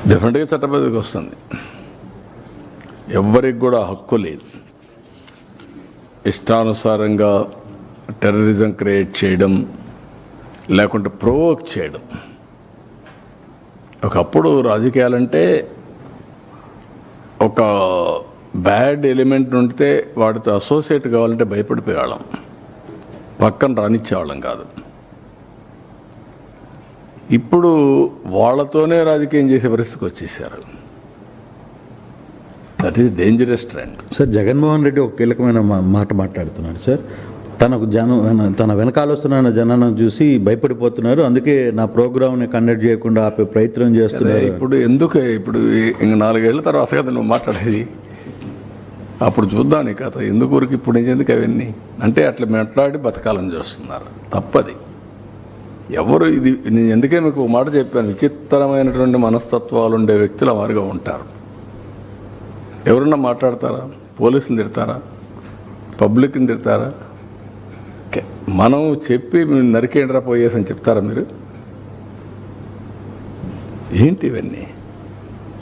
డెఫినెట్గా చట్టపద్ధతికి వస్తుంది. ఎవరికి కూడా హక్కు లేదు ఇష్టానుసారంగా టెర్రరిజం క్రియేట్ చేయడం, లేకుంటే ప్రొవోక్ చేయడం. ఒకప్పుడు రాజకీయాలంటే ఒక బ్యాడ్ ఎలిమెంట్ ఉంటే వాటితో అసోసియేట్ కావాలంటే భయపడిపోయేవాళ్ళం, పక్కన రానిచ్చేవాళ్ళం కాదు. ఇప్పుడు వాళ్ళతోనే రాజకీయం చేసే పరిస్థితికి వచ్చేసారు. That is dangerous trend. Sir, Jaganmohan Reddy ఒక కీలకమైన మాట మాట్లాడుతున్నారు సార్. తన వెనకాల వస్తున్న జనాన్ని చూసి భయపడిపోతున్నారు, అందుకే నా ప్రోగ్రామ్ని కండక్ట్ చేయకుండా ఆపే ప్రయత్నం చేస్తున్నారు. ఇప్పుడు ఎందుకు ఇప్పుడు ఇంక 4 ఏళ్ల తర్వాత కదా నువ్వు మాట్లాడేది, అప్పుడు చూద్దాం నీ కథ. ఎందుకు ఇప్పుడు నుంచి ఎందుకు అవన్నీ అంటే అట్లా మాట్లాడి బతకాలని చూస్తున్నారు. తప్పది. ఎవరు ఇది నేను ఎందుకే మీకు ఒక మాట చెప్పాను, విచిత్రమైనటువంటి మనస్తత్వాలు ఉండే వ్యక్తులు వారుగా ఉంటారు. ఎవరన్నా మాట్లాడతారా? పోలీసులు తిడతారా? పబ్లిక్ని తిడతారా? మనం చెప్పి నరికేండ్రా పోయేసి అని చెప్తారా మీరు? ఏంటి ఇవన్నీ?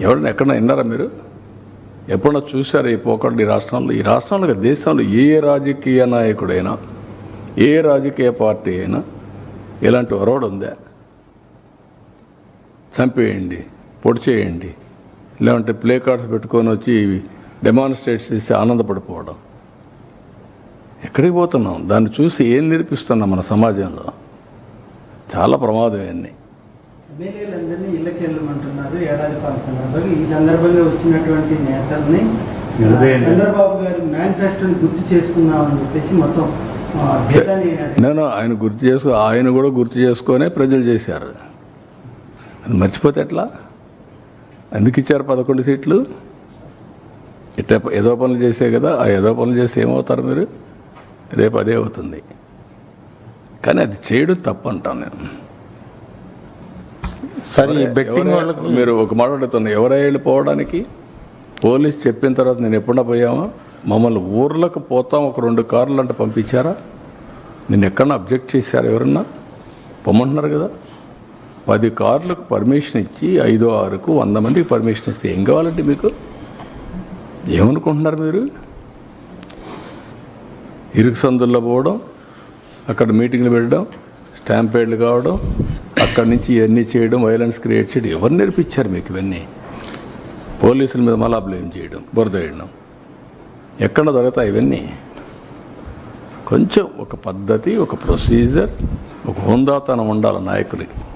ఎవరన్నా ఎక్కడన్నా విన్నారా మీరు? ఎప్పుడన్నా చూసారా ఈ పోకళ్ళు ఈ రాష్ట్రంలో? ఈ రాష్ట్రంలో దేశంలో ఏ రాజకీయ నాయకుడైనా, ఏ రాజకీయ పార్టీ అయినా ఇలాంటి ఒరవడు ఉందా? చంపేయండి, పొడి చేయండి, లేదంటే ప్లే కార్డ్స్ పెట్టుకొని వచ్చి డెమాన్స్ట్రేట్ చేసి ఆనందపడిపోవడం. ఎక్కడికి పోతున్నాం? దాన్ని చూసి ఏం నేర్పిస్తున్నాం మన సమాజంలో? చాలా ప్రమాదం ఇవన్నీ. ఎమ్మెల్యేలందరినీ ఇళ్ళకి వెళ్ళమంటున్నారు, ఏడాది పాల్గొన్నారు. ఈ సందర్భంగా వచ్చినటువంటి నేతల్ని చంద్రబాబు గారు మేనిఫెస్టోని గుర్తు చేసుకున్నామని చెప్పేసి మొత్తం నేను ఆయన కూడా గుర్తు చేసుకొనే ప్రజలు చేశారు. అది మర్చిపోతే ఎట్లా? ఎందుకు ఇచ్చారు 11 సీట్లు? ఇట్లా ఏదో పనులు చేసే కదా. ఆ ఏదో పనులు చేస్తే ఏమవుతారు మీరు? రేపు అదే అవుతుంది. కానీ అది చేయడం తప్పు అంటాను నేను. సరే, మీరు ఒక మాట అడుగుతున్నారు, ఎవరై వెళ్ళిపోవడానికి? పోలీస్ చెప్పిన తర్వాత నేను ఎప్పుడన్నా పోయామా? మమ్మల్ని ఊర్లకు పోతాం ఒక 2 కార్లు అంటే పంపించారా? నేను ఎక్కడన్నా అబ్జెక్ట్ చేశారు? ఎవరన్నా పొమ్మంటున్నారు కదా. 10 కార్లకు పర్మిషన్ ఇచ్చి 5, 6కు 100 మందికి పర్మిషన్ ఇస్తే ఏం కావాలంటే మీకు? ఏమనుకుంటున్నారు మీరు? ఇరుకు సందుల్లో పోవడం, అక్కడ మీటింగ్లు పెట్టడం, స్టాంపేడ్లు కావడం, అక్కడి నుంచి ఇవన్నీ చేయడం, వైలెన్స్ క్రియేట్ చేయడం. ఎవరు నేర్పించారు మీకు ఇవన్నీ? పోలీసుల మీద మళ్ళా బ్లేమ్ చేయడం, బురద వేయడం. ఎక్కడ దొరుకుతాయి ఇవన్నీ? కొంచెం ఒక పద్ధతి, ఒక ప్రొసీజర్, ఒక హుందాతనం ఉండాలి నాయకులకి.